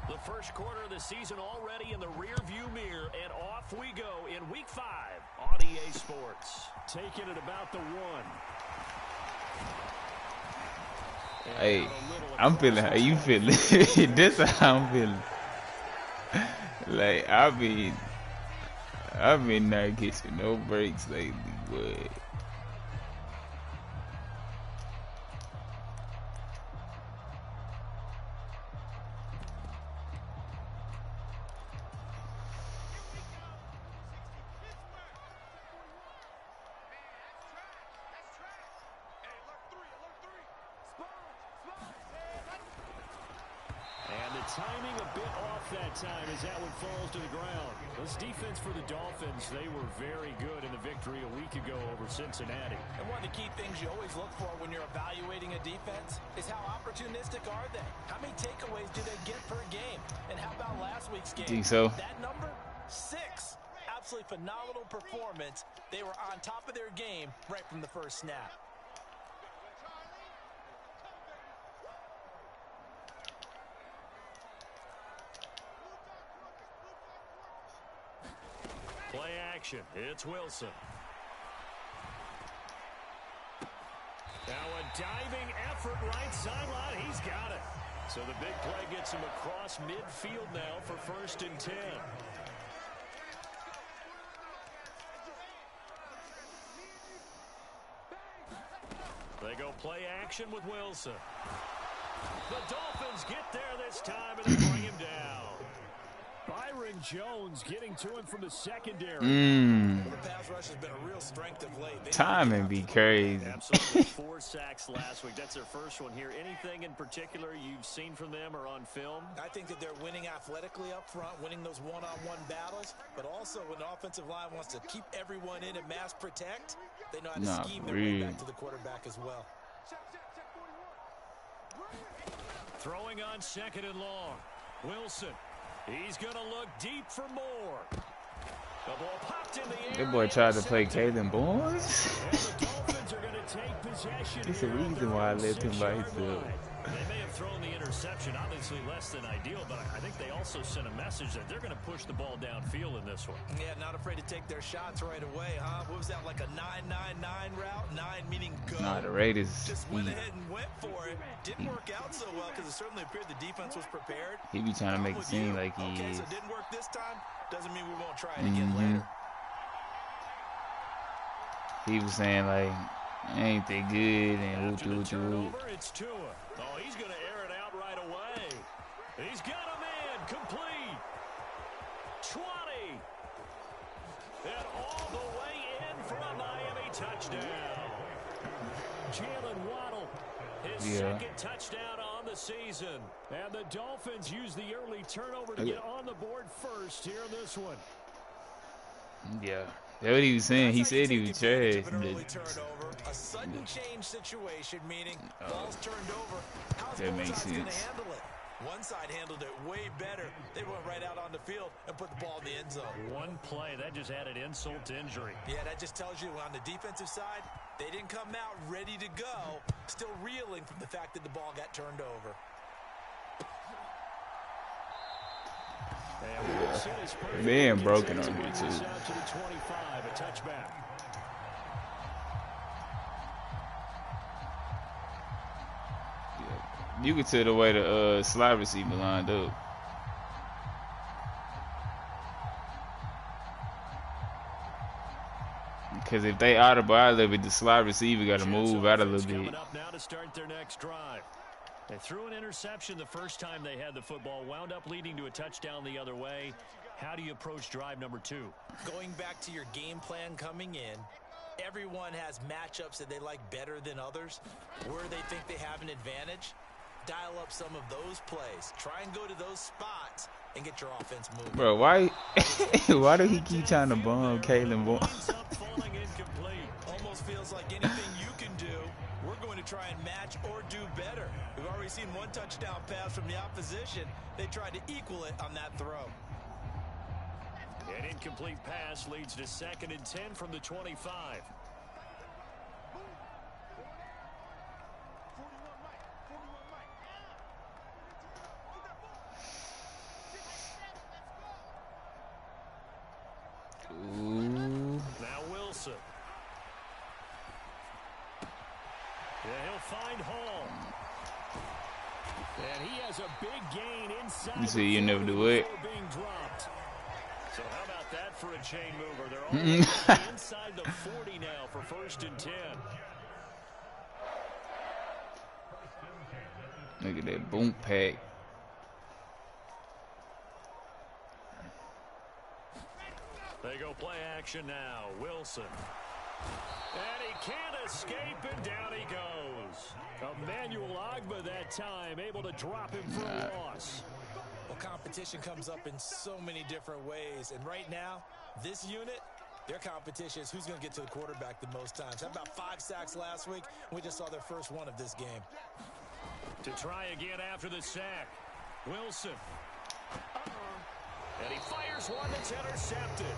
The first quarter of the season already in the rear-view mirror, and off we go in Week 5 on EA Sports. Taking it about the 1. Hey, I'm feeling how you feeling. This is how I'm feeling. Like, I've been not catching no breaks lately, but timing a bit off that time as that one falls to the ground. This defense for the Dolphins, they were very good in the victory a week ago over Cincinnati. And one of the key things you always look for when you're evaluating a defense is how opportunistic are they? How many takeaways do they get per game? And how about last week's game? Think so? That number, 6. Absolutely phenomenal performance. They were on top of their game right from the first snap. Play action. It's Wilson. Now a diving effort right sideline. He's got it. So the big play gets him across midfield now for 1st and 10. They go play action with Wilson. The Dolphins get there this time and they bring him down. Byron Jones getting to him from the secondary. The pass rush has been a real strength of late. Timing be crazy. Absolutely. 4 sacks last week. That's their first one here. Anything in particular you've seen from them or on film? I think that they're winning athletically up front, winning those one-on-one battles, but also when the offensive line wants to keep everyone in and mass protect, they know how to scheme their way back to the quarterback as well. Throwing on 2nd and long. Wilson. He's going to look deep for more. The ball popped in the air. That boy tried to play Kalen Bones. And the Dolphins are going to take possession. It's a reason why I left him by himself. They may have thrown the interception, obviously less than ideal, but I think they also sent a message that they're going to push the ball downfield in this one. Yeah, not afraid to take their shots right away, huh? What was that, like a 9-9-9 route? 9 meaning go. Nah, the Raiders just went ahead and went for it. Didn't work out so well because it certainly appeared the defense was prepared. He be trying to make it seem like he is. So it didn't work this time. Doesn't mean we won't try it again later. He was saying like, ain't they good and It's Tua. Oh, he's going to air it out right away. He's got him in. Complete. 20. And all the way in for a Miami touchdown. Jalen Waddle, his second touchdown on the season. And the Dolphins use the early turnover to get on the board first here in this one. Yeah. That's what he was saying. He said he was trash. A sudden change situation, meaning balls turned over. How's that makes sense. Gonna handle it? One side handled it way better. They went right out on the field and put the ball in the end zone. One play, that just added insult to injury. Yeah, that just tells you on the defensive side, they didn't come out ready to go, still reeling from the fact that the ball got turned over. Man, broken on here too. You could tell the way the slide receiver lined up. Because if they audible out a little bit, the slide receiver got to move out a little bit. Now to start their next drive. They threw an interception the first time they had the football, wound up leading to a touchdown the other way. How do you approach drive number 2? Going back to your game plan coming in, everyone has matchups that they like better than others. Where they think they have an advantage, dial up some of those plays. Try and go to those spots and get your offense moving. Bro, why do he keep trying to bomb Kalen Bones? Almost feels like anything you can do, we're going to try and match or do better. We've already seen one touchdown pass from the opposition. They tried to equal it on that throw. An incomplete pass leads to 2nd and 10 from the 25. You see, you never do it. So how about that for a chain mover? They're all inside the 40 now for 1st and 10. Look at that boom pack. They go play action now. Wilson. And he can't escape, and down he goes. Emmanuel Ogbah that time, able to drop him for a loss. Well, competition comes up in so many different ways. And right now, this unit, their competition is who's going to get to the quarterback the most times. Had about 5 sacks last week. We just saw their first one of this game. To try again after the sack. Wilson. And he fires one that's intercepted.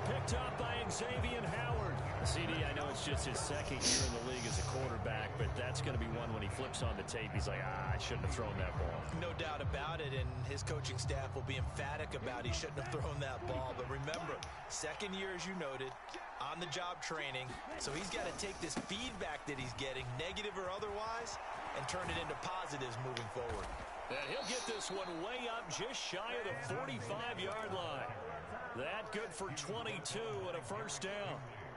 Picked up by Xavier Howard. CD, I know it's just his 2nd year in the league as a quarterback, but that's going to be one when he flips on the tape. He's like, I shouldn't have thrown that ball. No doubt about it, and his coaching staff will be emphatic about he shouldn't have thrown that ball. But remember, 2nd year, as you noted, on-the-job training. So he's got to take this feedback that he's getting, negative or otherwise, and turn it into positives moving forward. And he'll get this one way up just shy of the 45-yard line. That good for 22 and a 1st down.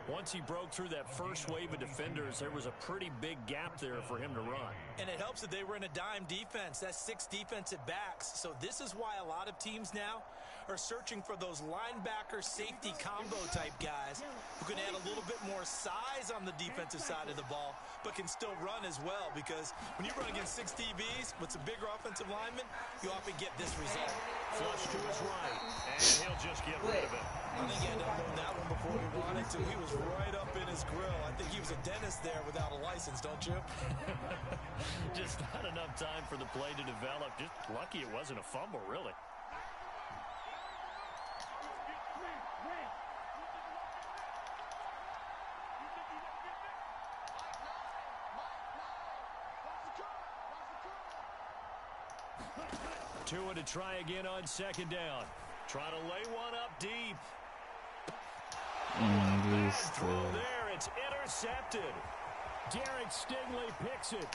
Once he broke through that first wave of defenders, there was a pretty big gap there for him to run. And it helps that they were in a dime defense. That's 6 defensive backs. So this is why a lot of teams now are searching for those linebacker safety combo type guys who can add a little bit more size on the defensive side of the ball, but can still run as well, because when you run against 6 DBs with some bigger offensive linemen, you often get this result. Flush to his right, and he'll just get rid of it. I think he had to unload that one before he wanted to. He was right up in his grill. I think he was a dentist there without a license, don't you? Just not enough time for the play to develop. Just lucky it wasn't a fumble, really. Tua to try again on 2nd down. Try to lay one up deep. Throw there, it's intercepted. Derek Stingley picks it.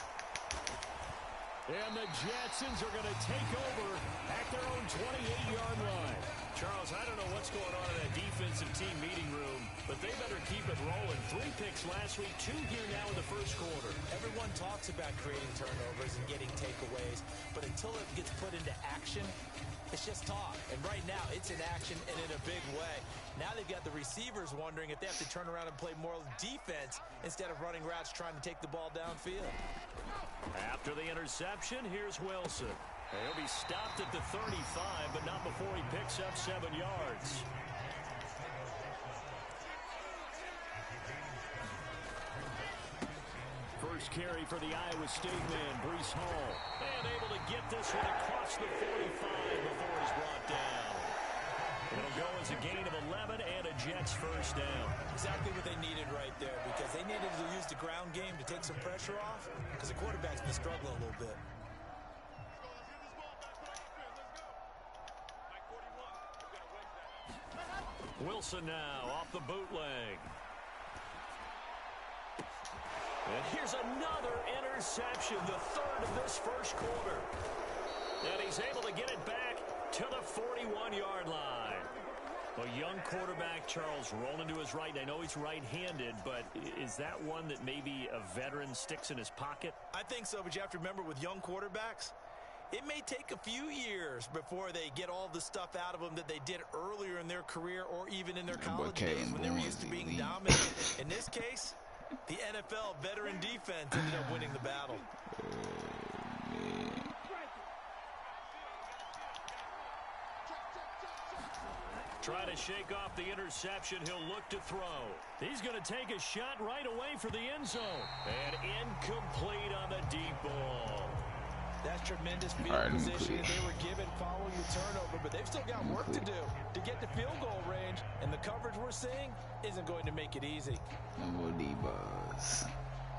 And the Jetsons are going to take over at their own 28-yard line. Charles, I don't know what's going on in that defensive team meeting room, but they better keep it rolling. 3 picks last week, 2 here now in the 1st quarter. Everyone talks about creating turnovers and getting takeaways, but until it gets put into action, it's just talk. And right now, it's in action and in a big way. Now they've got the receivers wondering if they have to turn around and play more defense instead of running routes trying to take the ball downfield. After the interception, here's Wilson. He'll be stopped at the 35, but not before he picks up 7 yards. First carry for the Iowa State man, Breece Hall. And able to get this one across the 45 before he's brought down. It'll go as a gain of 11 and a Jets 1st down. Exactly what they needed right there, because they needed to use the ground game to take some pressure off, because the quarterback's been struggling a little bit. Wilson now off the bootleg. And here's another interception, the 3rd of this 1st quarter. And he's able to get it back to the 41-yard line. A young quarterback, Charles, rolling to his right. I know he's right-handed, but is that one that maybe a veteran sticks in his pocket? I think so, but you have to remember with young quarterbacks, it may take a few years before they get all the stuff out of them that they did earlier in their career or even in their college days when they were used to being dominant. In this case, the NFL veteran defense ended up winning the battle. Try to shake off the interception. He'll look to throw. He's going to take a shot right away for the end zone. And incomplete on the deep ball. That's tremendous field position that they were given following the turnover, but they've still got work to do to get to field goal range, and the coverage we're seeing isn't going to make it easy. No more D-Buzz.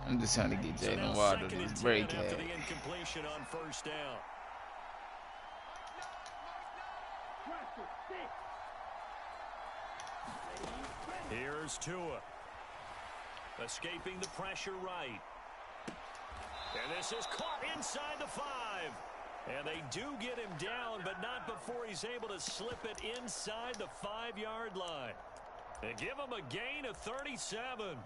I'm just trying to get Jalen Waddle to this break after the incompletion on 1st down. Here's Tua. Escaping the pressure right. And this is caught inside the 5. And they do get him down, but not before he's able to slip it inside the 5-yard line. They give him a gain of 37.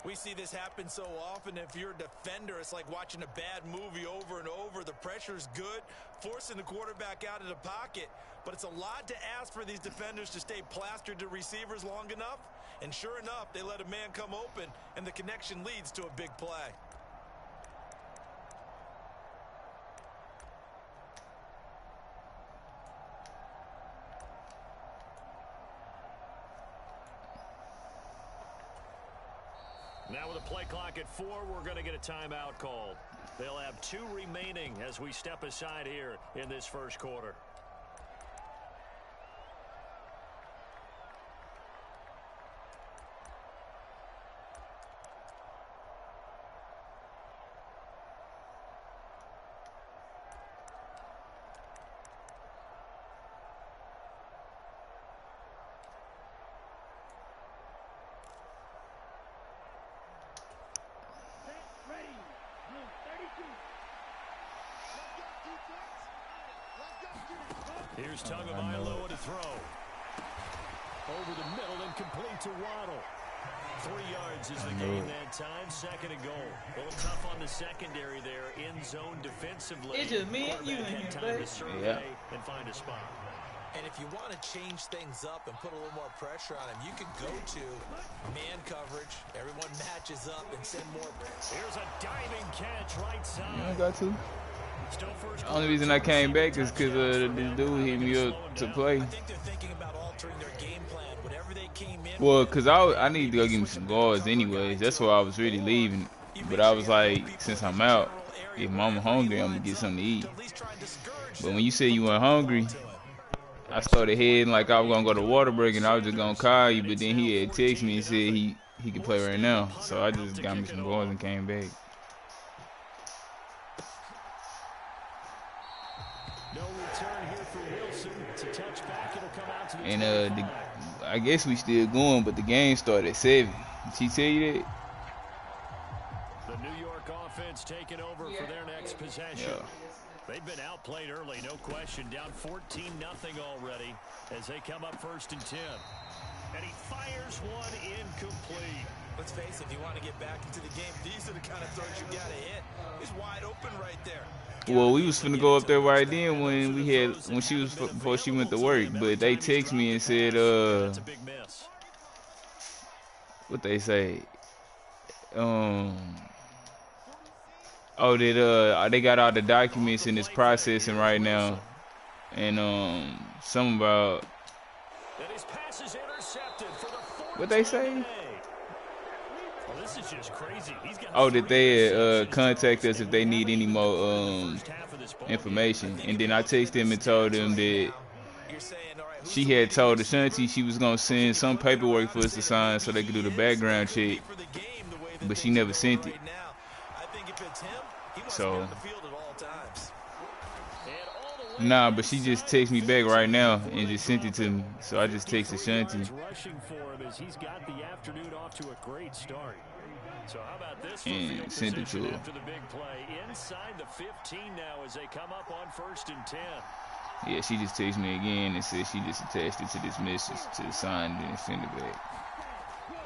We see this happen so often. If you're a defender, it's like watching a bad movie over and over. The pressure's good, forcing the quarterback out of the pocket. But it's a lot to ask for these defenders to stay plastered to receivers long enough. And sure enough, they let a man come open, and the connection leads to a big play. Now with a play clock at 4, we're going to get a timeout called. They'll have 2 remaining as we step aside here in this first quarter. Here's Tagovailoa to throw. Over the middle and complete to Waddle. 3 yards is the gain that time. Second and goal. A little tough on the secondary there. In zone defensively. It's just me and you in here, time to survey and find a spot. And if you want to change things up and put a little more pressure on him, you can go to man coverage. Everyone matches up and send more. Here's a diving catch right side. I got to. The only reason I came back is because this dude hit me up to play. I think they're thinking about altering their game plan. Whatever they came in. Well, because I need to go get me some guards anyways. That's why I was really leaving. But I was like, since I'm out, if I'm hungry, I'm going to get something to eat. But when you said you weren't hungry, I started heading like I was going to go to water break and I was just going to call you. But then he had texted me and said he could play right now. So I just got me some guards and came back. And I guess we still going, but the game started at 7. Did she tell you that? The New York offense taking over for their next possession. Yeah. They've been outplayed early, no question. Down 14-0 already as they come up 1st and 10. And he fires one incomplete. Let's face it, if you want to get back into the game, these are the kind of throws you got to hit. He's wide open right there. Well, we was finna go up there right then when she was before she went to work, but they text me and said what they say that they got all the documents and it's processing right now, and something about what they say. This is just crazy. That they contact us if they need any more information. And then I texted them and told them that she had told Ashanti she was going to send some paperwork for us to sign so they could do the background check. But she never sent it. So, nah, but she just texted me back right now and just sent it to me. So I just texted Ashanti. Rushing for him as he's got the afternoon off to a great start. So how about this and sent it to her. After the big play inside the 15 now as they come up on 1st and 10. Yeah, she just texted me again and said she just attached it to this message to sign it and send it back.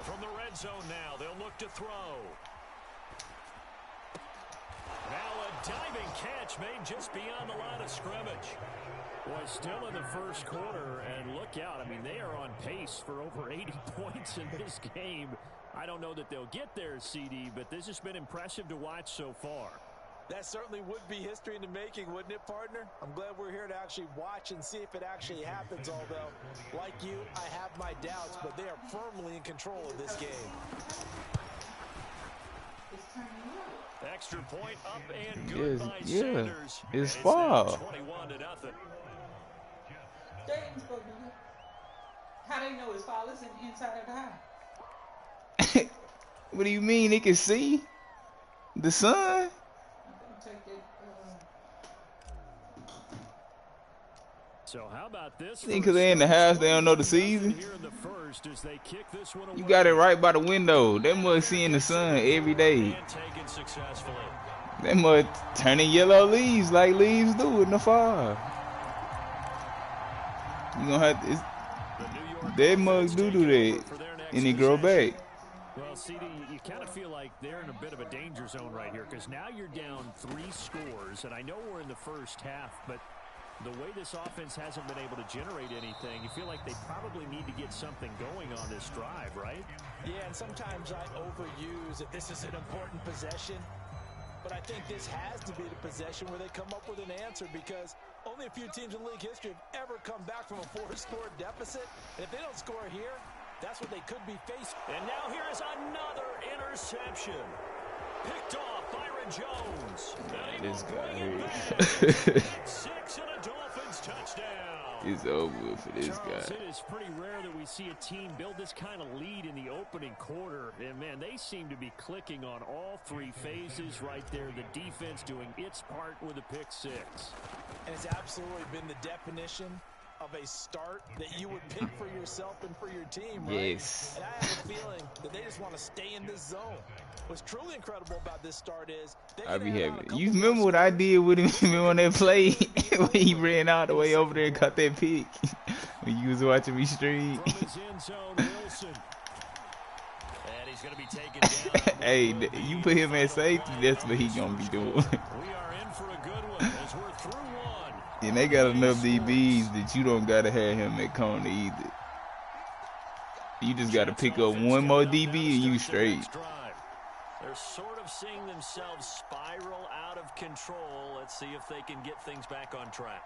From the red zone now, they'll look to throw. Now a diving catch made just beyond the line of scrimmage. Boy, still in the first quarter, and look out. I mean, they are on pace for over 80 points in this game. I don't know that they'll get there, CD, but this has been impressive to watch so far. That certainly would be history in the making, wouldn't it, partner? I'm glad we're here to actually watch and see if it actually happens, although, like you, I have my doubts, but they are firmly in control of this game. Extra point up and good by Sanders. It's foul. 21-0. How do you know it's foul? It's inside of the house. What do you mean? They can see the sun? So how about this? Because they're in the house, they don't know the season. You got it right by the window. They must see in the sun every day. That mud turning yellow leaves like leaves do in the fall. You gonna have to, that mug do that, and it grow back. Well, CD, you kind of feel like they're in a bit of a danger zone right here because now you're down 3 scores, and I know we're in the first half, but the way this offense hasn't been able to generate anything, you feel like they probably need to get something going on this drive, right? Yeah, and sometimes I overuse that this is an important possession. But I think this has to be the possession where they come up with an answer because only a few teams in league history have ever come back from a 4-score deficit. And if they don't score here, that's what they could be faced. And now here is another interception. Picked off Byron Jones. This guy here. 6 and a Dolphins touchdown. It's over for this Charles, guy. it is pretty rare that we see a team build this kind of lead in the opening quarter. And, man, they seem to be clicking on all 3 phases right there. The defense doing its part with a pick 6. And it's absolutely been the definition of a start that you would pick for yourself and for your team, right? Yes. And I have a feeling that they just want to stay in this zone. What's truly incredible about this start is I be happy. You remember what I did with him on that play when he ran all the way over there and caught that pick when you was watching me stream? From his end zone, Wilson. And he's going to be taken down. Hey, you put him at safety, that's what he gonna be doing. We are in for a good one as we're through 1. And they got enough DBs that you don't gotta have him at corner either. You just gotta pick up one more DB and you straight. They're sort of seeing themselves spiral out of control. Let's see if they can get things back on track.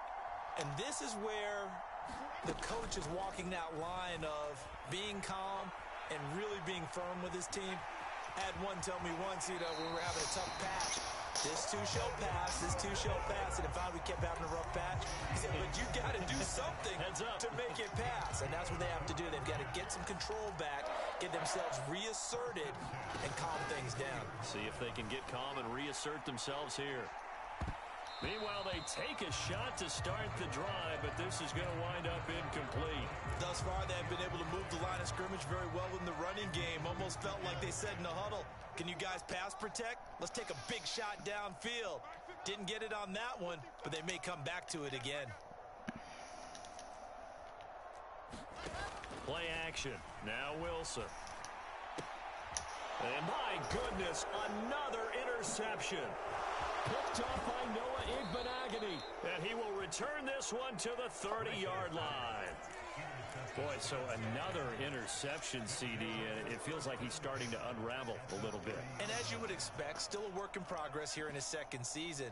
And this is where the coach is walking that line of being calm and really being firm with his team. I had one tell me once, when we were having a tough patch, this too shall pass, this too shall pass. And if we kept having a rough patch, he said, but you got to do something to make it pass. And that's what they have to do. They've got to get some control back, get themselves reasserted, and calm things down. See if they can get calm and reassert themselves here. Meanwhile, they take a shot to start the drive, but this is going to wind up incomplete. Thus far, they've been able to move the line of scrimmage very well in the running game. Almost felt like they said in the huddle, can you guys pass protect? Let's take a big shot downfield. Didn't get it on that one, but they may come back to it again. Play action. Now Wilson. And my goodness, another interception. Picked up by Noah Igbenogany. And he will return this one to the 30-yard line. Boy, so another interception, CD, and it feels like he's starting to unravel a little bit. And as you would expect, still a work in progress here in his second season.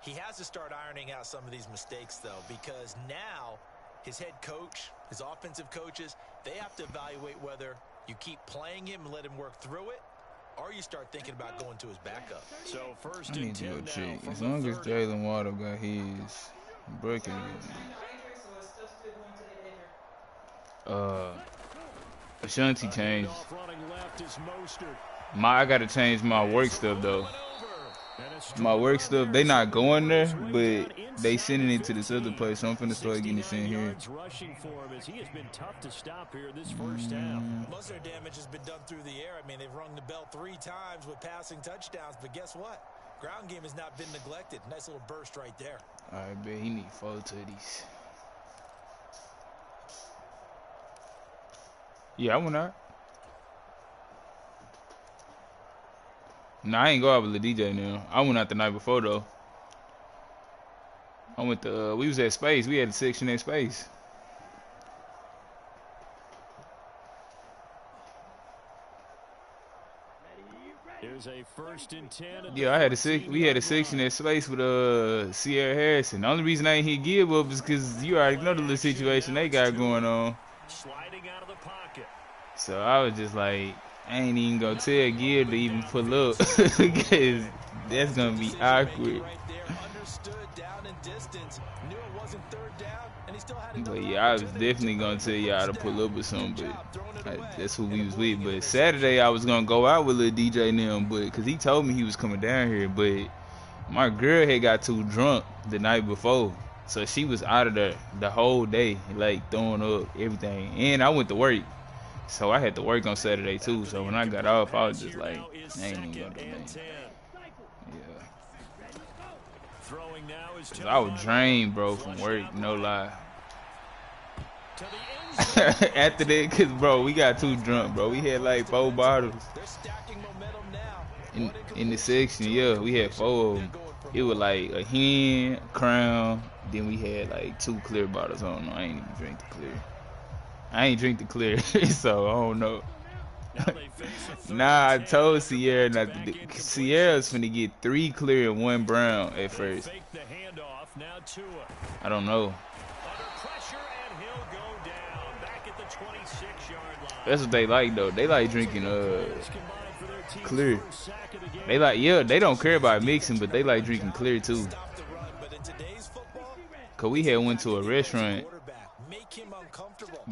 He has to start ironing out some of these mistakes, though, because now his head coach, his offensive coaches, they have to evaluate whether you keep playing him and let him work through it, or you start thinking about going to his backup. So first I and need to 10 go now check. from As the long as 30. Jalen Waddle got his breaking Ashanti changed. I gotta change my work stuff though. My work stuff, they not going there, but they sending it to this other place, so I'm finna start getting it in here. He has been tough to stop here this first half. Most of their damage has been done through the air. I mean, they've rung the bell 3 times with passing touchdowns, but guess what? Ground game has not been neglected. Nice little burst right there. I bet he need 4 tutties. Yeah, I went out. Nah, I ain't go out with the DJ now. I went out the night before though. I went to we was at Space. We had a section at Space. Here's a first and 10. Yeah, we had a section at Space with Sierra Harrison. The only reason I ain't hit give up is because you already know the little situation they got going on. Sliding out of the pocket. So I was just like, I ain't even gonna tell Gib to even pull up because that's gonna be awkward. But yeah, I was definitely gonna tell y'all to pull up or something, but that's who we was with. But Saturday I was gonna go out with little DJ and them, but cause he told me he was coming down here, but my girl had got too drunk the night before, so she was out of there the whole day, like throwing up everything, and I went to work. So I had to work on Saturday too. So when I got off, I was just like, I ain't even gonna do that. Yeah. Throwing now is Cause I was drained, bro, from work. No lie. After that, cause bro, we got too drunk, bro. We had like 4 bottles in the section. Yeah, we had 4 of them. It was like a hen, a crown. Then we had like 2 clear bottles. I don't know. I ain't even drink the clear. I ain't drink the clear, so I don't know. Nah, I told Sierra not to do. Sierra's finna get 3 clear and 1 brown at first. I don't know. That's what they like though. They like drinking clear. They like, yeah, they don't care about mixing, but they like drinking clear too. Cause we had went to a restaurant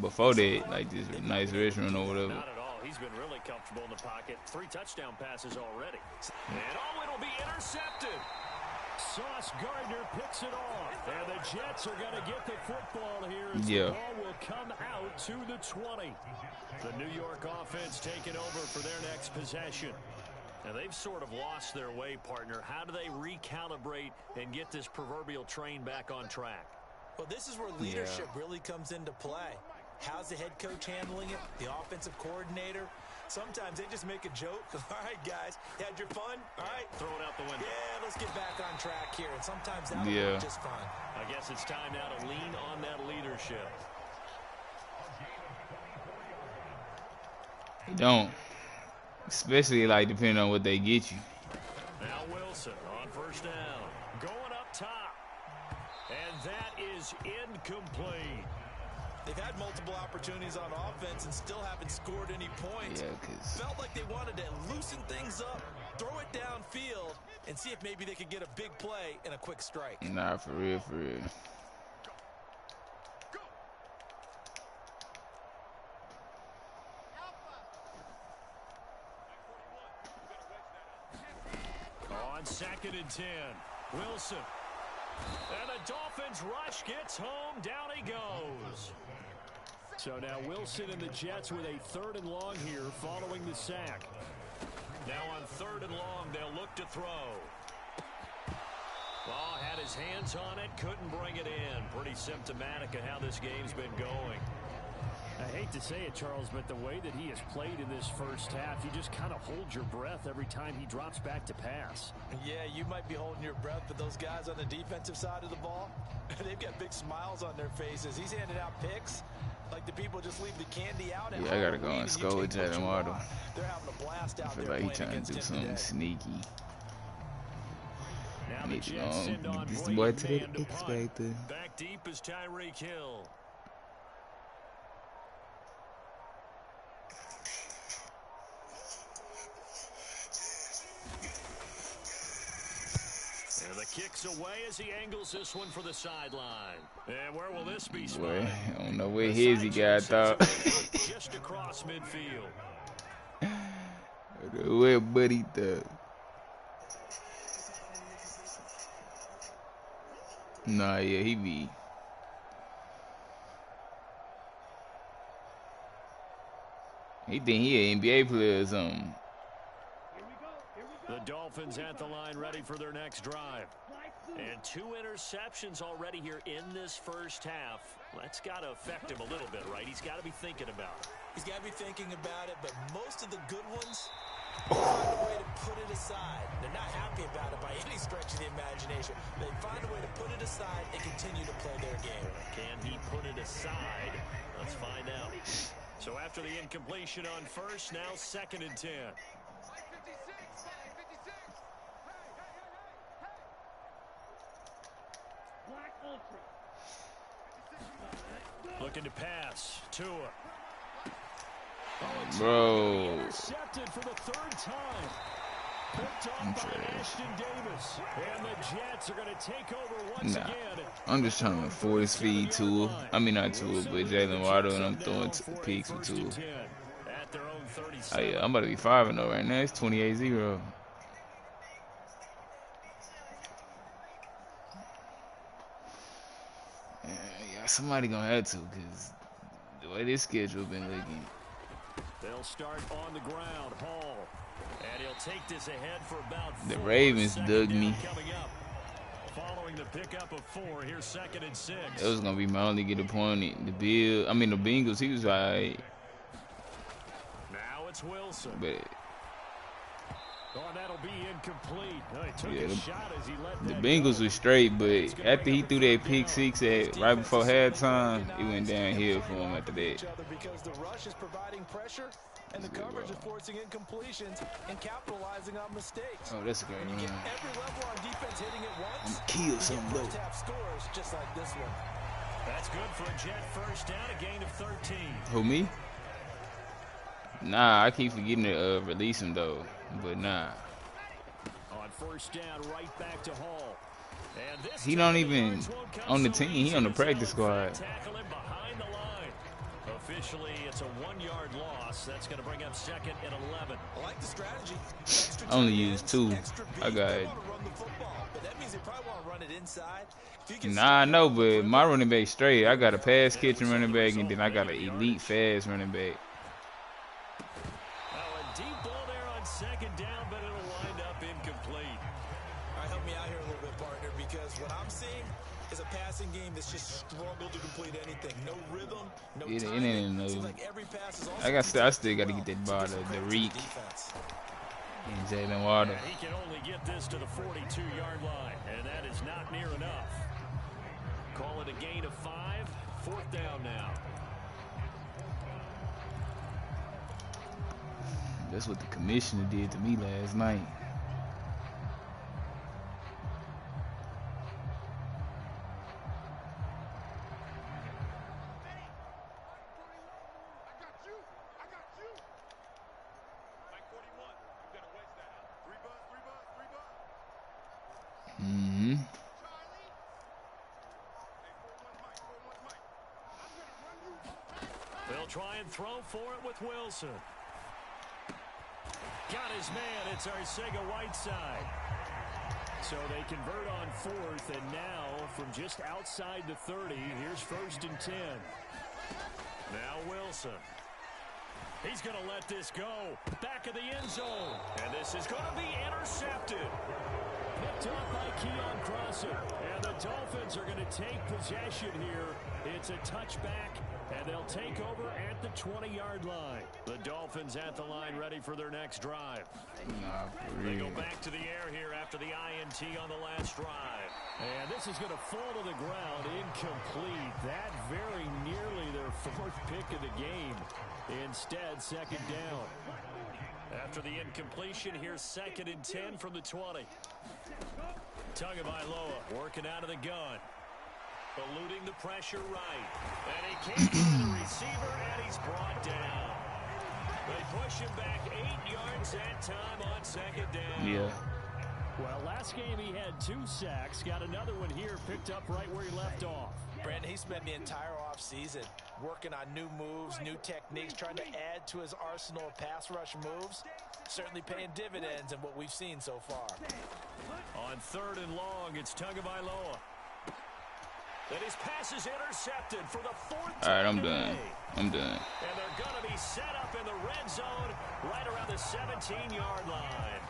before that, like this nice restaurant or whatever. Not at all. He's been really comfortable in the pocket. 3 touchdown passes already. And it'll be intercepted. Sauce Gardner picks it off. And the Jets are going to get the football here as the ball will come out to the 20. The New York offense taking over for their next possession. Now, they've sort of lost their way, partner. How do they recalibrate and get this proverbial train back on track? Well, this is where leadership really comes into play. How's the head coach handling it? The offensive coordinator? Sometimes they just make a joke. All right, guys, you had your fun? All right. Throw it out the window. Yeah, let's get back on track here. And sometimes that'll work just fine. I guess it's time now to lean on that leadership. You don't. Especially, like, depending on what they get you. Now Wilson on first down. Going up top. And that is incomplete. They've had multiple opportunities on offense and still haven't scored any points. Yeah, cause felt like they wanted to loosen things up, throw it downfield, and see if maybe they could get a big play and a quick strike. Nah, for real, for real. On 2nd and 10, Wilson. And the Dolphins rush gets home. Down he goes. So now Wilson and the Jets with a 3rd and long here following the sack. Now on 3rd and long, they'll look to throw. Ball had his hands on it, couldn't bring it in. Pretty symptomatic of how this game's been going. I hate to say it, Charles, but the way that he has played in this first half, you just kind of hold your breath every time he drops back to pass. Yeah, you might be holding your breath, but those guys on the defensive side of the ball, they've got big smiles on their faces. He's handing out picks like the people just leave the candy out. Yeah, I gotta go and score with Jalen Waddle. They're having a blast out there. I feel like he's trying to do something sneaky. Now the Jets send on this boy to the X-Factor. Back deep is Tyreek Hill. And the kick's away as he angles this one for the sideline. And where will this be? Boy, I don't know where his he got thought. Just across midfield. Where buddy the. Nah, yeah, he be. He think he an NBA player or something. The Dolphins at the line ready for their next drive. And 2 interceptions already here in this first half. That's got to affect him a little bit, right? He's got to be thinking about it. He's got to be thinking about it, but most of the good ones find a way to put it aside. They're not happy about it by any stretch of the imagination. They find a way to put it aside and continue to play their game. Can he put it aside? Let's find out. So after the incompletion on first, now 2nd and 10. Looking to pass. Tua. Bro. Intercepted for the 3rd time. Picked off by Ashton Davis. And the Jets are going to take over once again. I'm just trying to force feed Tua. I mean, not Tua, but Jalen Waddle, and I'm throwing picks with Tua. Oh, yeah, I'm about to be 5-0 right now. It's 28-0. Yeah, somebody gonna have to, because the way this schedule been looking. They'll start on the ground. Hall. And he'll take this ahead for about the Ravens dug me. following the pickup of 4. Here's 2nd and 6. That was gonna be my only good opponent. The Bengals, he was alright. Now it's Wilson. But oh, that'll be incomplete. He took a shot as he let the that Bengals go. was straight, but after he threw that pick 6 right before halftime, it went downhill for him after that. Because the rush is providing pressure, and the coverage is forcing incompletions and capitalizing on mistakes. Oh, that's a great You run. get every level on defense hitting it once. Kill some low. First half scores just like this one. That's good for a Jet first down, a gain of 13. Who, me? Nah, I keep forgetting to release him though. But nah. On first down, right back to Hall. And this He don't even on the team. He on the practice squad. Tackle him behind the line. Officially, it's a 1-yard loss. That's going to bring up 2nd and 11. I like the strategy. I only used 2. I got it. But that means they probably want to run it inside. Nah, I know, but my running back straight. I got a pass catching running back, and then I got an elite fast running back. Deep ball there on 2nd down, but it'll wind up incomplete. All right, help me out here a little bit, partner, because what I'm seeing is a passing game that's just struggled to complete anything. No rhythm, no timing. Seems like every pass is also I still got to get that ball, the reek. And Jalen Water. He can only get this to the 42-yard line, and that is not near enough. Call it a gain of 5. 4th down now. That's what the commissioner did to me last night. They'll try and throw for it with Wilson. Got his man. It's Arcega-Whiteside. So they convert on 4th, and now from just outside the 30, here's 1st and 10. Now Wilson. He's going to let this go. Back of the end zone. And this is going to be intercepted. Picked up by Keon Crosser. And the Dolphins are going to take possession here. It's a touchback, and they'll take over at the 20-yard line. The Dolphins at the line ready for their next drive. They go back to the air here after the INT on the last drive. And this is going to fall to the ground incomplete. That very nearly their 4th pick of the game. Instead, 2nd down. After the incompletion, here's 2nd and 10 from the 20. Tagovailoa working out of the gun. Eluding the pressure right. And he can't find the receiver, and he's brought down. They push him back 8 yards that time on 2nd down. Yeah. Well, last game he had 2 sacks. Got another one here, picked up right where he left off. Brandon, he spent the entire offseason working on new moves, new techniques, trying to add to his arsenal of pass rush moves. Certainly paying dividends in what we've seen so far. On 3rd and long, it's Tagovailoa. And his pass is intercepted for the 4th time. All right, I'm done. I'm done. And they're going to be set up in the red zone right around the 17-yard line.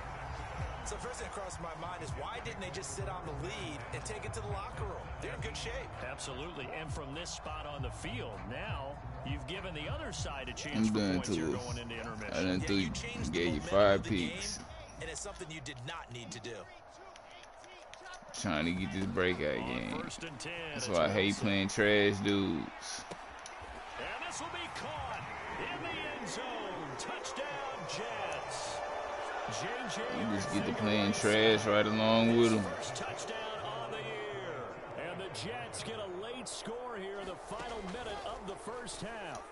So first thing that crossed my mind is why didn't they just sit on the lead and take it to the locker room? They're in good shape. Absolutely. And from this spot on the field, now you've given the other side a chance for points here going into intermission. I done Yeah, gave you 5 picks. And it's something you did not need to do. Trying to get this breakout game. 1st and 10. That's why I hate playing trash dudes. And this will be caught in the end zone. Touchdown, Jets. You just get to playing trash right along with them. First touchdown on the year. And the Jets get a late score here in the final minute of the first half.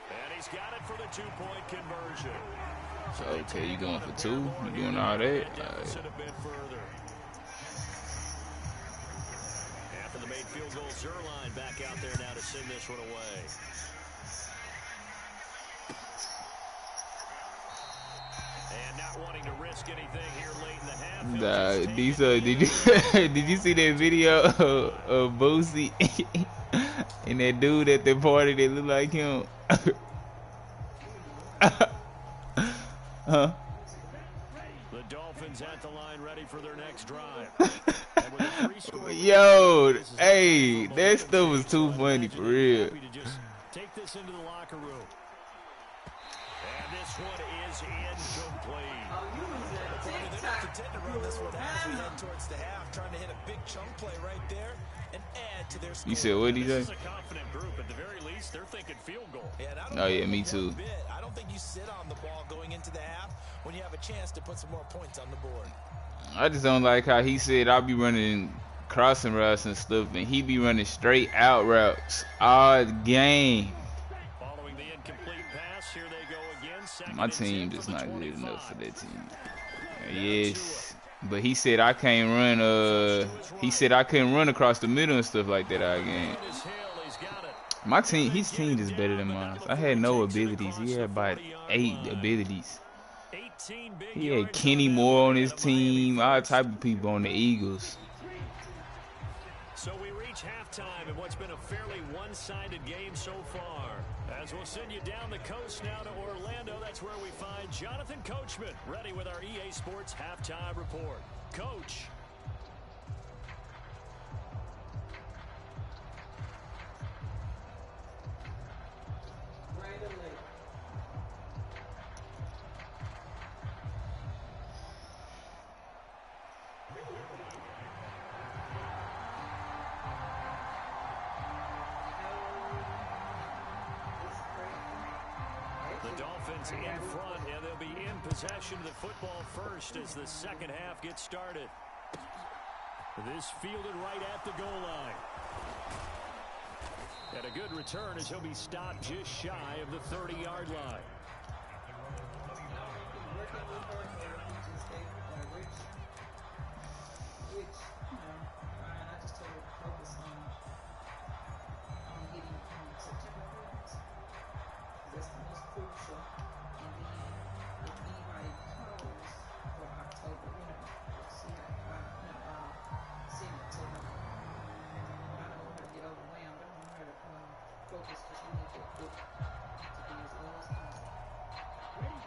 And he's got it for the 2-point conversion. So, okay, you going for 2? You doing all that? Deficit a bit further. After the made field goal, Zerline back out there now to send this one away. And not wanting to risk anything here late in the half. Did you see that video of Boosie and that dude at the party that looked like him? The Dolphins at the line ready for their next drive. And with a Yo, hey, that stuff was too funny for real. Take this into the locker room. And this one is incomplete. Intend to run this one as we head towards the half, trying to hit a big chunk play right there and add to their score. You said what did he say? This is a confident group. At the very least, they're thinking field goal. Oh yeah, me too. I don't think you sit on the ball going into the half when you have a chance to put some more points on the board. I just don't like how he said I'll be running crossing routes and stuff, and he be running straight out routes all game. Following the incomplete pass, here they go again. My team just not good enough for that team. Yes, but he said I can't run. He said I couldn't run across the middle and stuff like that all game. My team, his team is better than mine. I had no abilities. He had about 8 abilities. He had Kenny Moore on his team, all type of people on the Eagles. So we reach halftime in what's been a fairly one-sided game so far. As we'll send you down the coast now to Orlando, that's where we find Jonathan Coachman, ready with our EA Sports halftime report. Coach. The Dolphins in front, and they'll be in possession of the football first as the second half gets started. This fielded right at the goal line. And a good return as he'll be stopped just shy of the 30-yard line.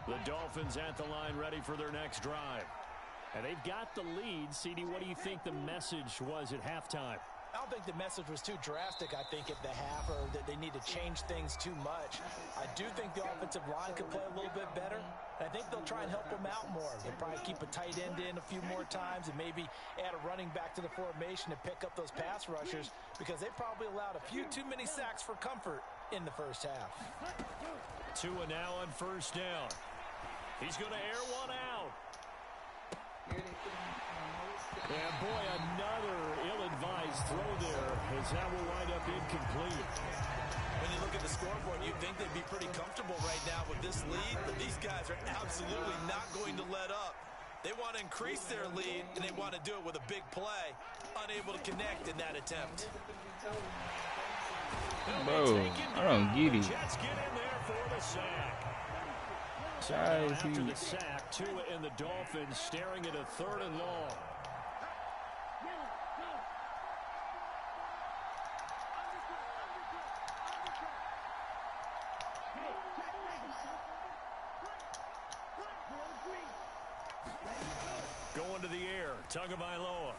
The Dolphins at the line ready for their next drive. And they've got the lead. CD, what do you think the message was at halftime? I don't think the message was too drastic, I think, at the half, or that they need to change things too much. I do think the offensive line could play a little bit better. I think they'll try and help them out more. They'll probably keep a tight end in a few more times and maybe add a running back to the formation to pick up those pass rushers, because they probably allowed a few too many sacks for comfort in the first half. Tua now on first down. He's going to air one out. And boy, another ill-advised throw there, as that will wind up incomplete. When you look at the scoreboard, you'd think they'd be pretty comfortable right now with this lead, but these guys are absolutely not going to let up. They want to increase their lead, and they want to do it with a big play. Unable to connect in that attempt. Bro, I don't get it. Jets get in there for the sack. So after the sack, Tua and the Dolphins staring at a 3rd and long. Going to the air, Tagovailoa.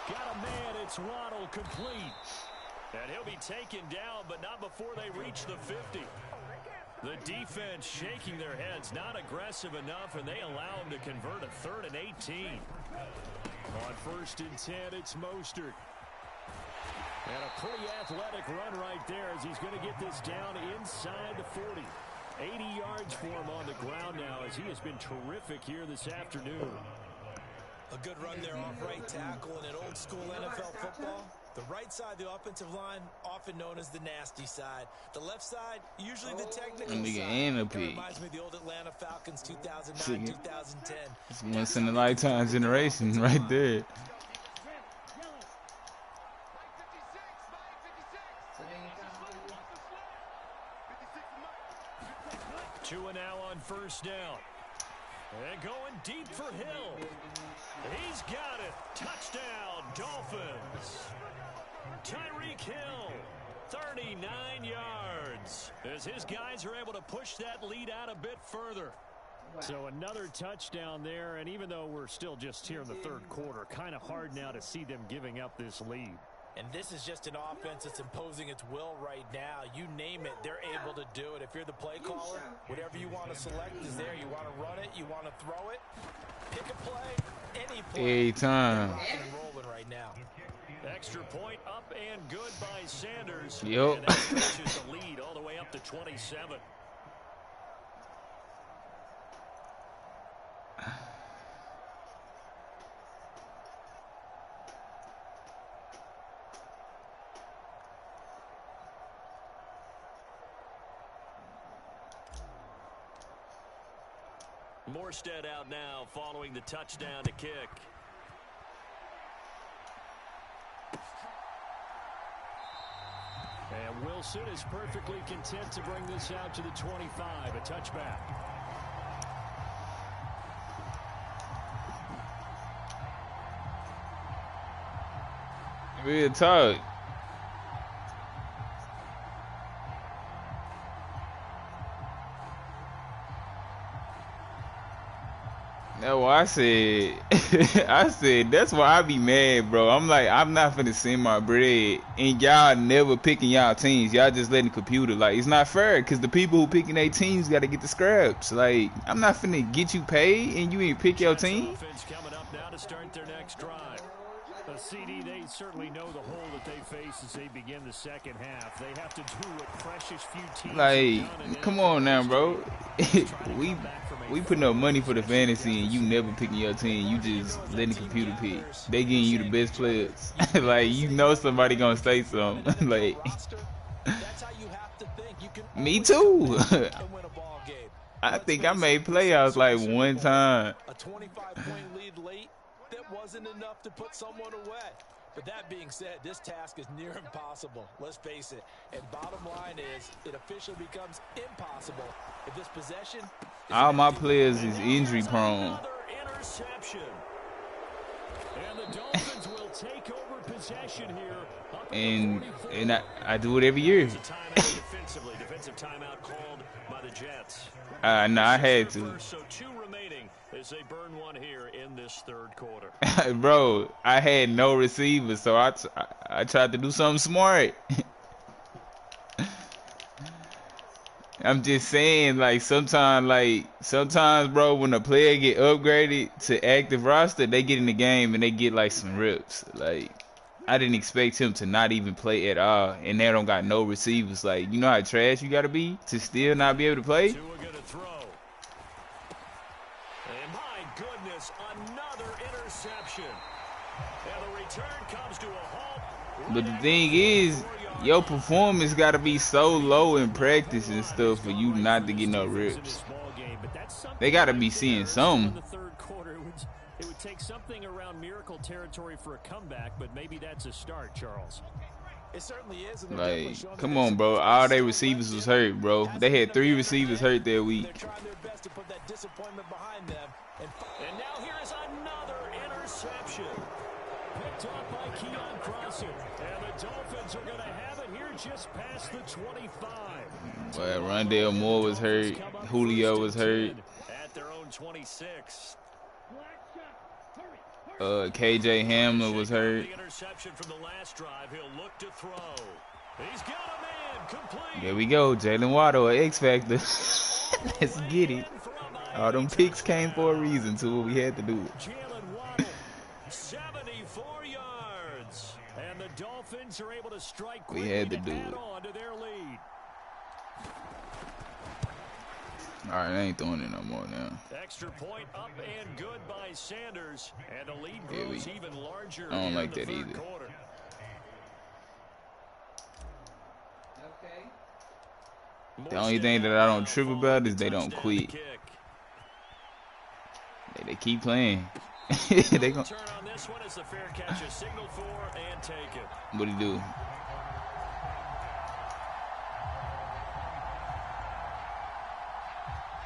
Got a man, it's Waddle, complete. And he'll be taken down, but not before they reach the 50. The defense shaking their heads, not aggressive enough, and they allow him to convert a 3rd and 18. On 1st and 10, it's Mostert. And a pretty athletic run right there as he's going to get this down inside the 40. 80 yards for him on the ground now as he has been terrific here this afternoon. A good run there off right tackle in an old-school NFL football. The right side of the offensive line, often known as the nasty side. The left side, usually the technical side. Reminds me of the old Atlanta Falcons 2009, 2010. It's once in a lifetime generation right there. Tua now on first down. And going deep for Hill. He's got it. Touchdown, Dolphins. Tyreek Hill, 39 yards. As his guys are able to push that lead out a bit further. So another touchdown there, and even though we're still just here in the third quarter, kind of hard now to see them giving up this lead. And this is just an offense that's imposing its will right now. You name it, they're able to do it. If you're the play caller, whatever you want to select is there. You want to run it, you want to throw it, pick a play, any play. Every time. Rocking and rolling right now. Extra point up and good by Sanders. Yep. And that stretches the lead all the way up to 27. Morstead out now following the touchdown to kick. And Wilson is perfectly content to bring this out to the 25, a touchback. Real talk. That's what I said. I said that's why I be mad, bro. I'm like, I'm not finna send my bread, and y'all never picking y'all teams. Y'all just letting the computer. Like, it's not fair, cause the people who picking their teams got to get the scraps. Like, I'm not finna get you paid, and you ain't pick your team. Offense coming up now to start their next drive. A CD, they certainly know the hole that they face as they begin the second half. They have to do what precious few teams Like, come on now, bro. we putting up money for the fantasy, and you never picking your team. You just letting the computer pick. They getting you the best players. Like, you know somebody gonna say something. Like, me too. I think I made playoffs like one time. A 25-point lead late, that wasn't enough to put someone away. But that being said, this task is near impossible. Let's face it. And bottom line is, it officially becomes impossible if this possession. All my players is injury prone. Another interception. And the Dolphins will take over possession here. And I do it every year. Defensive timeout called by the Jets. No, I had to. So 2 remaining as they burn one here in this third quarter. Bro, I had no receivers, so I tried to do something smart. I'm just saying, like, sometimes, bro, when a player get upgraded to active roster, they get in the game and they get, like, some rips. Like, I didn't expect him to not even play at all, and they don't got no receivers. Like, you know how trash you got to be to still not be able to play? Tua gonna throw. And my goodness, another interception. And the return comes to a halt. But the thing is, your performance got to be so low in practice and stuff for you not to get no rips. They got to be seeing something. It would take something around miracle territory for a comeback, but maybe that's a start, Charles. It certainly is. Like, come on, bro. All their receivers was hurt, bro. They had 3 receivers hurt that week. They're trying their best to put that disappointment behind them. And now here is another interception. Picked up by Keon Crossing. And the Dolphins are going to have it here just past the 25. Well, Rondale Moore was hurt. Julio was hurt. At their own 26. KJ Hamler was hurt. The interception from the last drive. He'll look to throw. He's got a man complete. There we go. Jalen Waddle, X Factor. Let's get it. All them picks came for a reason, too. We had to do it. Jalen Waddle, 74 yards. And the Dolphins are able to strike quickly. We had to do it. On to their lead. All right, I ain't throwing it no more now. Extra point up and good by Sanders. And the lead grows even larger. I don't like that either. Quarter. The only thing that I don't trip about is they don't quit. They keep playing. They gonna turn on this one as the fair catch is signaled for and taken. What'd he do?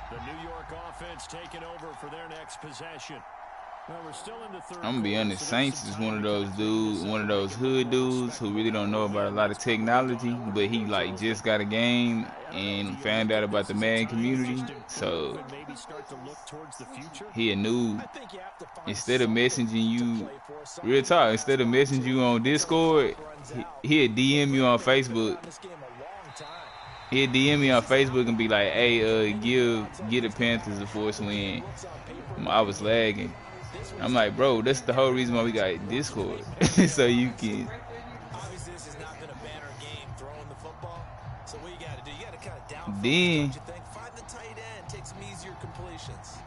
The New York offense taking over for their next possession. Well, we're still in the third I'm gonna be quarter, honest, so Saints is one of those dudes, one of those hood dudes who really don't know about a lot of technology, but he like just got a game and found out about the Madden community, so he a noob. Instead of messaging you, real talk, instead of messaging you on Discord, he'll DM you on Facebook. He'll DM me on Facebook and be like, hey, give the Panthers a force win. I was lagging. I'm like, bro, that's the whole reason why we got Discord. So you can. Obviously, this has not been a banner game throwing the football. So what you got to do, you got to kind of downfield. Then Find the tight end, take some easier completions.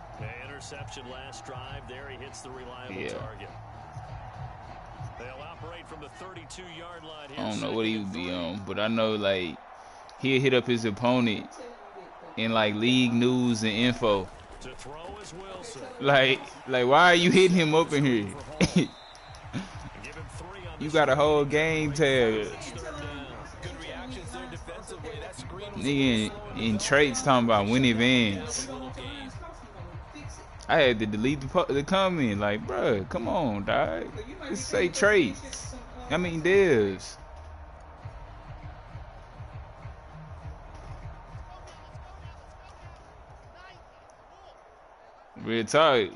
Interception last drive. There he hits the reliable target. They'll operate from the 32-yard line. I don't know what he would be on, but I know like he'll hit up his opponent in like league news and info. To throw is Wilson. Like why are you hitting him up in here? You got a whole game tag. Nigga in traits talking about winning Vans. I had to delete the comment. Like, bruh, come on, dog. Just say traits. I mean, devs. Real talk.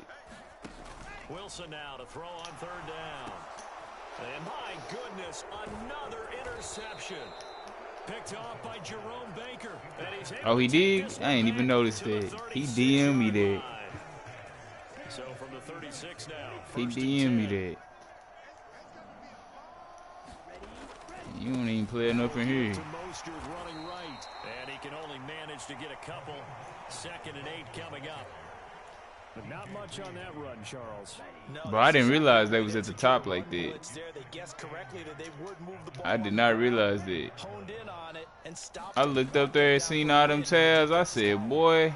Wilson now to throw on third down. And my goodness, another interception. Picked off by Jerome Baker. Oh, he did? I ain't even noticed that. He DM'd me that. So from the 36 now. He DM'd me that. You don't even play enough in here. Running right. And he can only manage to get a couple. 2nd and 8 coming up. But not much on that run, Charles. But I didn't realize they was at the top like that. I did not realize that. I looked up there and seen all them tabs. I said, boy.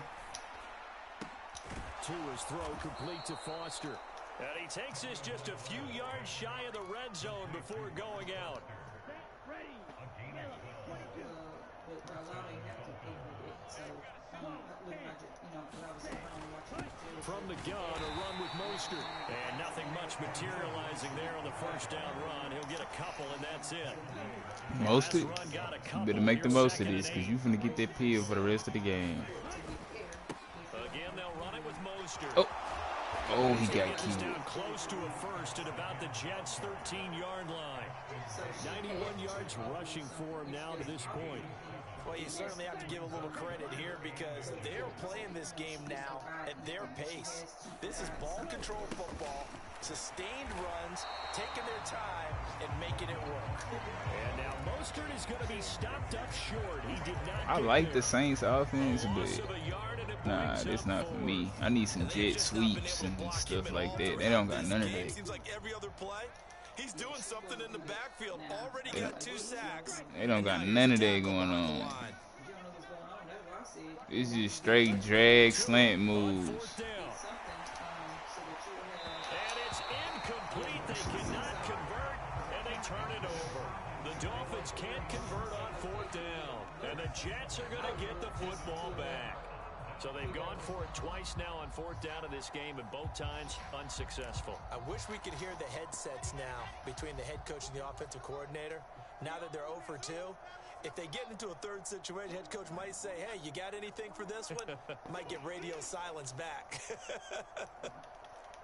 To his throw, complete to Foster. And he takes this just a few yards shy of the red zone before going out. From the gun, a run with Mostert. And nothing much materializing there on the first down run. He'll get a couple, and that's it. Mostert? You better make the most of this, because you're going to get that pill for the rest of the game. Again, they'll run it with Mostert. Oh, he got killed. Down close to a first at about the Jets' 13-yard line. 91 yards rushing for him now to this point. Well, you certainly have to give a little credit here because they're playing this game now at their pace. This is ball control football, sustained runs, taking their time, and making it work. And now Mostert is going to be stopped up short. He did not. I like the Saints offense, but nah, that's not for me. I need some jet sweeps and stuff like that. They don't got none of that. Seems like every other play, he's doing something in the backfield. Already got 2 sacks. They don't got none of that going on. It's just straight drag slant moves. And it's incomplete. They cannot convert, and they turn it over. The Dolphins can't convert on 4th down, and the Jets are going to get the football back. So they've gone for it twice now on 4th down in this game, and both times unsuccessful. I wish we could hear the headsets now between the head coach and the offensive coordinator. Now that they're 0 for 2, if they get into a third situation, head coach might say, hey, you got anything for this one? Might get radio silence back.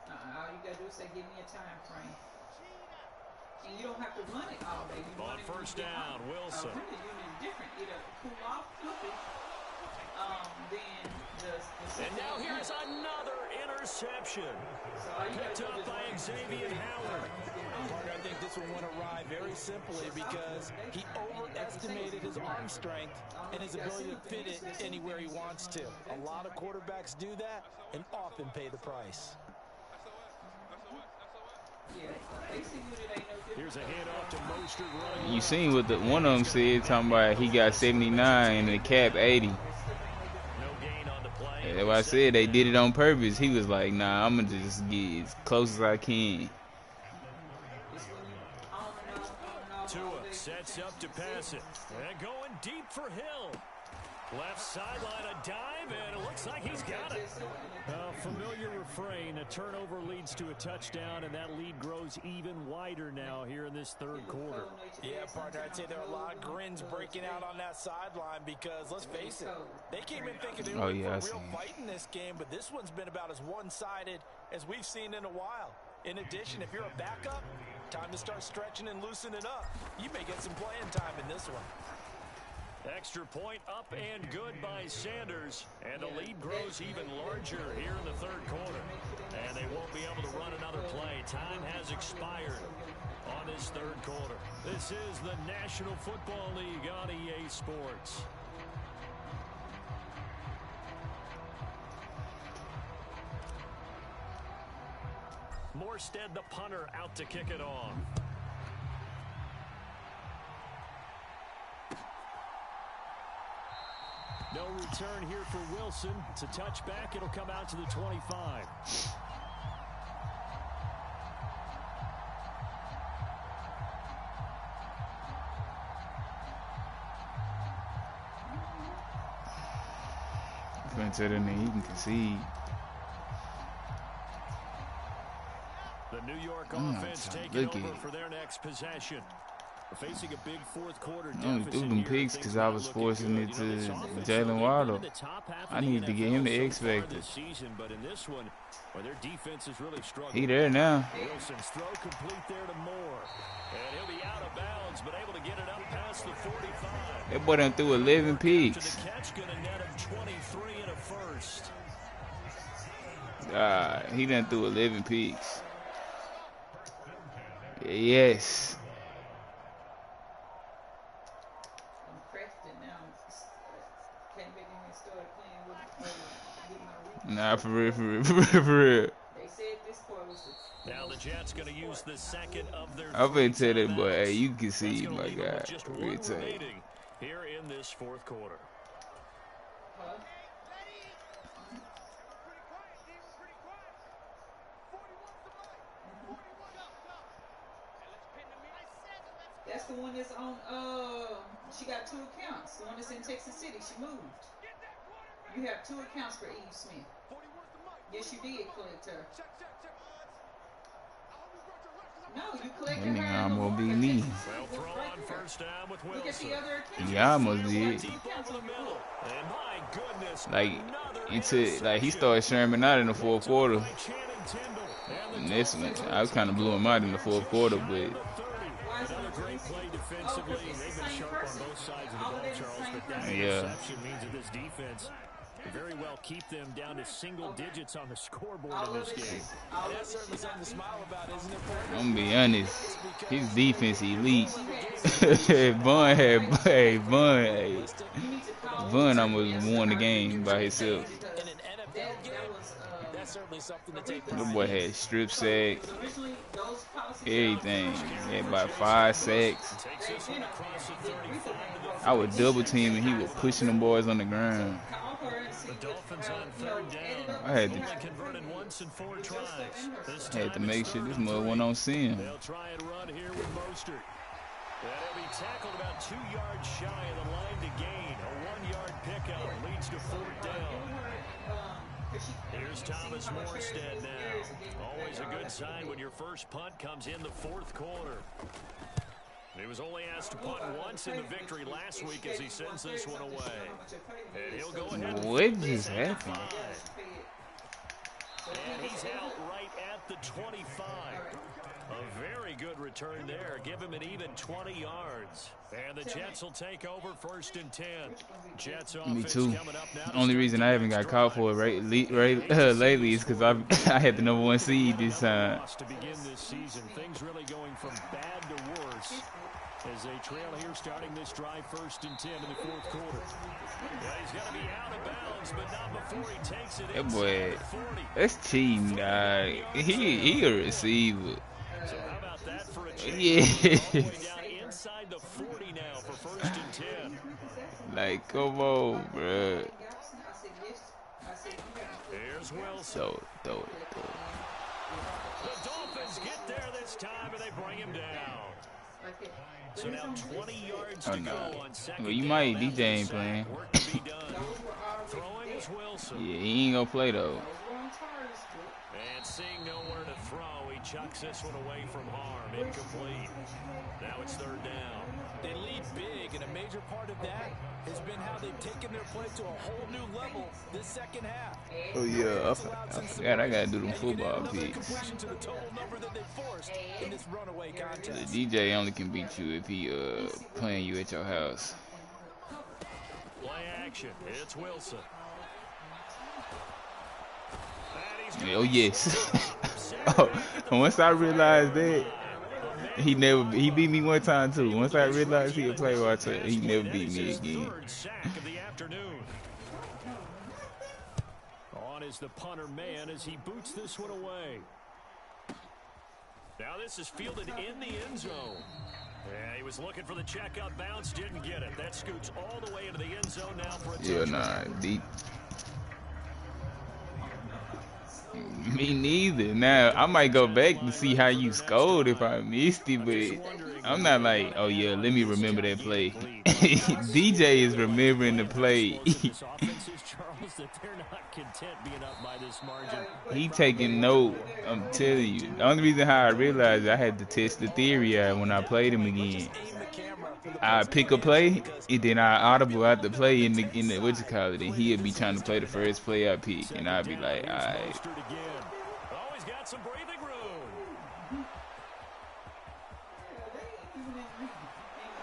All you got to do is say, give me a time frame. And you don't have to run it all day. You on 1st down, Wilson. Run it unit different. It'll cool off, flip it. And now here's another interception. Picked up by Xavier Howard. I think this one went awry very simply because he overestimated his arm strength and his ability to fit it anywhere he wants to. A lot of quarterbacks do that and often pay the price. Here's a handoff to Mostert running. You seen what one of them said, talking about he got 79 and the cap 80. That's why I said they did it on purpose. He was like, nah, I'm going to just get as close as I can. Tua sets up to pass it. And going deep for Hill. Left sideline, a dive, and it looks like he's got it. Familiar refrain, a turnover leads to a touchdown, and that lead grows even wider now here in this third quarter. Yeah, partner, I'd say there are a lot of grins breaking out on that sideline because, let's face it, they came in thinking they were in for a real fight in this game, but this one's been about as one-sided as we've seen in a while. In addition, if you're a backup, time to start stretching and loosening up. You may get some playing time in this one. Extra point up and good by Sanders. And the lead grows even larger here in the third quarter. And they won't be able to run another play. Time has expired on this third quarter. This is the National Football League on EA Sports. Morstead, the punter, out to kick it off. No return here for Wilson. It's a touchback. It'll come out to the 25. I'm going to tell him that he can concede. The New York offense taking over for their next possession. Facing a big fourth quarter deficit. I only threw them picks because I was forcing it to Jalen Waddle. I need to get him the X Factor. But in this one, where their defense is really struggling. He there now. Wilson's throw complete there to Moore. And he'll be out of bounds, but able to get it up past the 45. That boy done threw 11 picks. The catch gonna net him 23 and a first. He done threw 11 picks. Yes. Nah, for real. They said this part was now the Jets going to use the second of their. I'm gonna tell that boy, hey, you can see, my guy. Just one remaining here in this fourth quarter. That's the one that's on. She got 2 accounts. The one that's in Texas City. She moved. You have 2 accounts for Eve Smith. Yes, you did collect her. No, you collected her. I'm gonna be me. Well, throw on first down with Wilson. Look at the other account. Yeah, I almost did. Like he started Sherman out in the fourth quarter. And this one, I kind of blew him out in the fourth quarter, but. Another great play defensively. They've been sharp on both sides of the ball, Charles, but that interception means that this defense very well keep them down to single digits on the scoreboard in this game. That's certainly something to smile about, isn't it? I'm gonna be honest, his defense elite. Bun almost won the game by himself. The boy had strip sack, everything. He had about 5 sacks. I would double team and he was pushing them boys on the ground. The Dolphins on third down. I had converted once in 4 tries. Had to make sure this mother went on sin. They'll try and run here with Mostert. That'll be tackled about 2 yards shy of the line to gain. A 1-yard pickup leads to 4th down. Here's Thomas Morstead now. Always a good sign when your first punt comes in the 4th quarter. He was only asked to punt once in the victory last week as he sends this one away. And he'll go ahead. What just happened? And he's out right at the 25. A very good return there. Give him an even 20 yards. And the Jets will take over 1st and 10. Jets Me offense too. coming up now. The only reason I haven't got caught for it lately is because I had the #1 seed this time. To begin this season, things really going from bad to worse as they trail here starting this drive 1st and 10 in the 4th quarter. Yeah, he's got to be out of bounds, but not before he takes it. That boy, that's cheating, guy. He a receiver. So how about that for a change? Yeah. All the way down inside the 40 now for 1st and 10. Like, come on, bro. Here's Wilson. Throw it. The Dolphins get there this time, and they bring him down. Like that. So now 20 yards to go on second. Well, you might. DJ ain't playing. Throwing is Wilson. Yeah, he ain't gonna play though. And seeing nowhere to throw, he chucks this one away from harm. Incomplete. Now it's third down. They lead big, and a major part of that has been how they've taken their play to a whole new level this second half. Oh yeah, I forgot I gotta do them football picks. The DJ only can beat you if he playing you at your house. Play action. It's Wilson. Oh yes. Oh, once I realized that, he beat me one time too. Once I realized he would play watcher, he never beat me again. On is the punter man as he boots this one away. Now this is fielded in the end zone. Yeah, he was looking for the checkout bounce, didn't get it. That scoots all the way into the end zone now for a touchdown. Deep. Me neither. Now, I might go back to see how you scored if I missed it, but I'm not like, oh yeah, let me remember that play. DJ is remembering the play. He taking note. I'm telling you. The only reason how I realized I had to test the theory out when I played him again. I pick a play, and then I audible out the play in the what you call it, and he'll be trying to play the first play I pick, and I'll be like, all right. Always got some breathing room.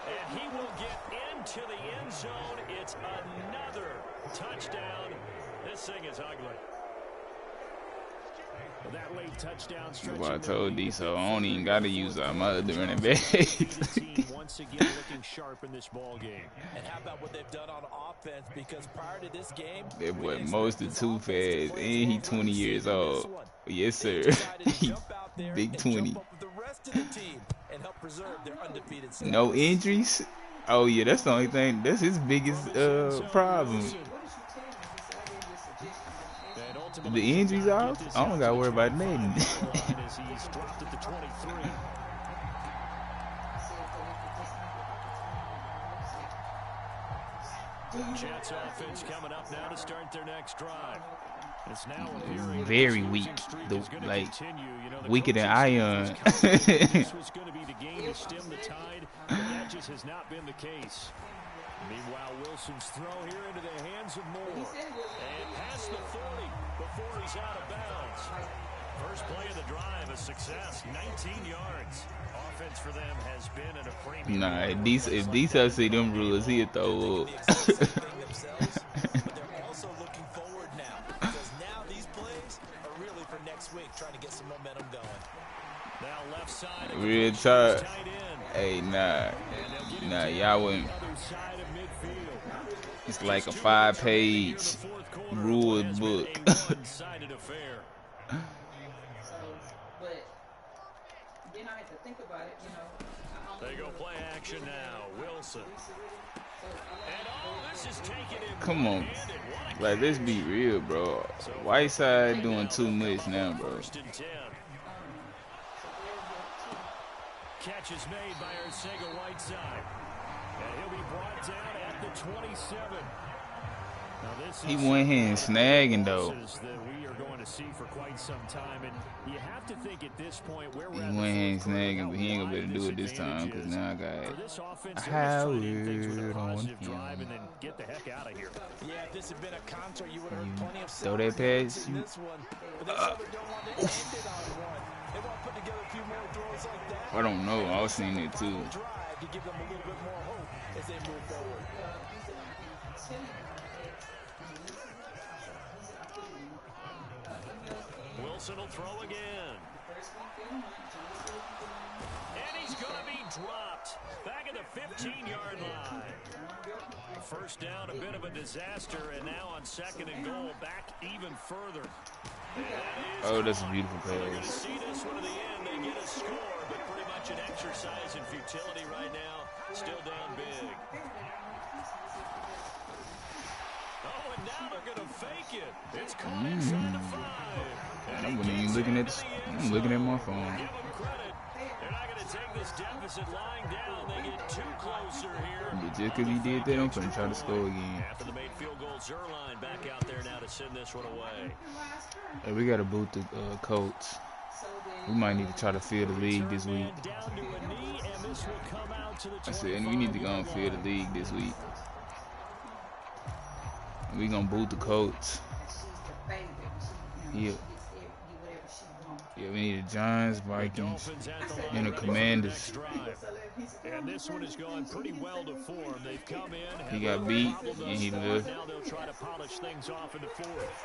And he will get into the end zone. It's another touchdown. This thing is ugly. That late touchdown stretch. Well, I told D, so I don't even gotta use my other running back. Once again looking sharp in this ball game. And how about what they've done on offense? Because prior to this game, that boy most of too fast, and he 20 years old. Yes, sir. Big 20. No injuries. Oh yeah, that's the only thing. That's his biggest problem. The injuries off, I don't gotta worry about nothing. Jets offense coming up now to start their next drive. It's now very weak, weaker than iron. This was going to be the game to stem the tide, but that just has not been the case. Meanwhile, Wilson's throw here into the hands of Moore. And past the 40 before he's out of bounds. First play of the drive, a success, 19 yards. Offense for them has been at a premium. Nah, if these see them rules, he'll throw up. Also looking forward now, because now these plays are really for next week, trying to get some momentum going. Now left side. Real tight. Hey, nah, y'all wouldn't. It's like a 5-page rule book. They go play action now. Wilson. And this is taken in. Come on. Like, let's be real, bro. Whiteside doing too much now, bro. Catch is made by Arcega Whiteside. And he'll be brought down at the 27. Now this he one hand snagging though. That we are going to see for quite some time, and you have to think at this point where we're he one hand snagging, but he ain't gonna be able to do it this time because now I got Howard on him. And then get the heck out of here. Yeah, if this had been a concert, you would have heard plenty of throw that pass. I don't know. I was seeing it too. Wilson will throw again. And he's going to be dropped back at the 15-yard line. First down, a bit of a disaster, and now on second and goal, back even further. Oh, that's a beautiful They're going to pass. see this one to the end. They get a score, but pretty much an exercise in futility right now. Still down big. Oh, and now they're going to fake it. It's caught inside the 5. I'm looking at my phone. Give them credit. They're not going to take this deficit lying down. They get too closer here. But just because he did that, I'm going to try to score again. After the made field goal, Zerline back out there now to send this one away. Hey, we got to boot the Colts. We might need to try to fill the league this week. I said, we need to go and fill the league this week. We gonna boot the Colts. Yeah. Yeah, we need the Giants, Vikings, and the Commanders. And this one is going pretty well to form. They've come in. He got beat and he left. Now they'll try to polish things off in the fourth.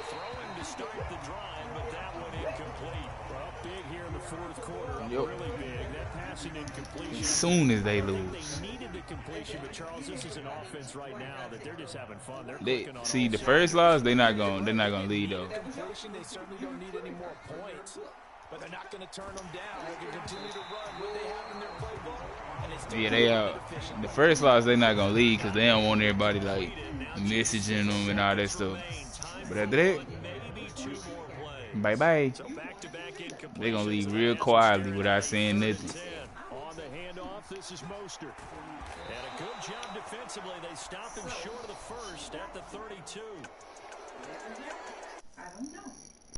Throwing to start the drive, but that one incomplete. Well, big here in the fourth quarter. Really big. That passing incompletion. As soon as they lose. They needed the completion, but Charles, this is an offense right now that they're just having fun. They see the first loss. They're not gonna lead though. They certainly don't need any more points, but they're not going to turn them down. They can continue to run what they have in their playbook. And it's Yeah, they out. The first loss, they're not gonna lead because they don't want everybody like messaging them and all that stuff. But after that, bye-bye. They're going to leave real quietly without saying nothing. On the handoff, this is Mostert. And a good job defensively. They stopped him short of the first at the 32.